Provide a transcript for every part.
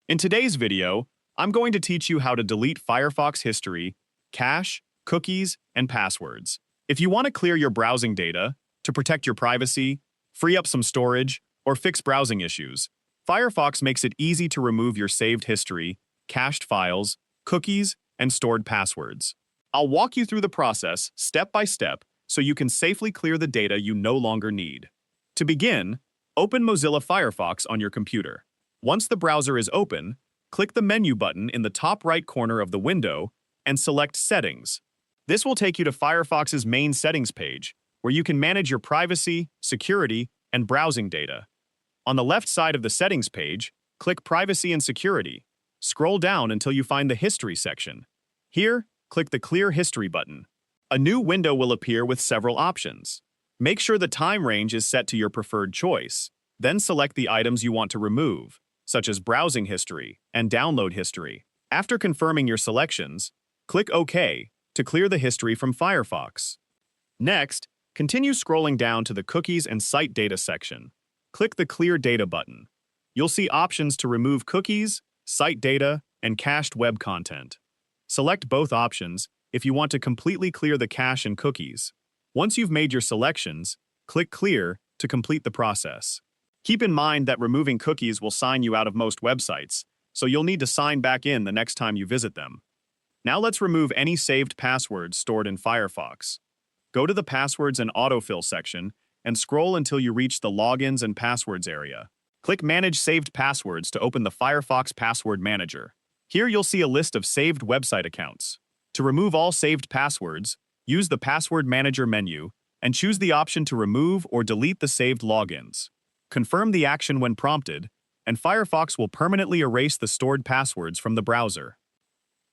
In today's video, I'm going to teach you how to delete Firefox history, cache, cookies, and passwords. If you want to clear your browsing data, to protect your privacy, free up some storage, or fix browsing issues, Firefox makes it easy to remove your saved history, cached files, cookies, and stored passwords. I'll walk you through the process step by step so you can safely clear the data you no longer need. To begin, open Mozilla Firefox on your computer. Once the browser is open, click the menu button in the top right corner of the window and select Settings. This will take you to Firefox's main settings page, where you can manage your privacy, security, and browsing data. On the left side of the settings page, click Privacy and Security. Scroll down until you find the History section. Here, click the Clear History button. A new window will appear with several options. Make sure the time range is set to your preferred choice. Then select the items you want to remove, such as browsing history and download history. After confirming your selections, click OK to clear the history from Firefox. Next, continue scrolling down to the Cookies and Site Data section. Click the Clear Data button. You'll see options to remove cookies, site data, and cached web content. Select both options if you want to completely clear the cache and cookies. Once you've made your selections, click Clear to complete the process. Keep in mind that removing cookies will sign you out of most websites, so you'll need to sign back in the next time you visit them. Now let's remove any saved passwords stored in Firefox. Go to the Passwords and Autofill section and scroll until you reach the Logins and Passwords area. Click Manage Saved Passwords to open the Firefox Password Manager. Here you'll see a list of saved website accounts. To remove all saved passwords, use the Password Manager menu and choose the option to remove or delete the saved logins. Confirm the action when prompted, and Firefox will permanently erase the stored passwords from the browser.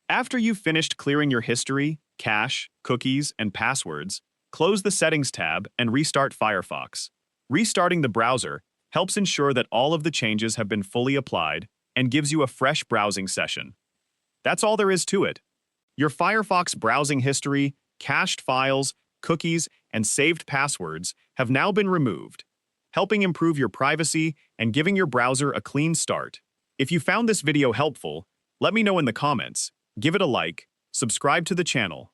After you've finished clearing your history, cache, cookies, and passwords, close the Settings tab and restart Firefox. Restarting the browser helps ensure that all of the changes have been fully applied and gives you a fresh browsing session. That's all there is to it. Your Firefox browsing history, cached files, cookies, and saved passwords have now been removed, helping improve your privacy and giving your browser a clean start. If you found this video helpful, let me know in the comments, give it a like, subscribe to the channel,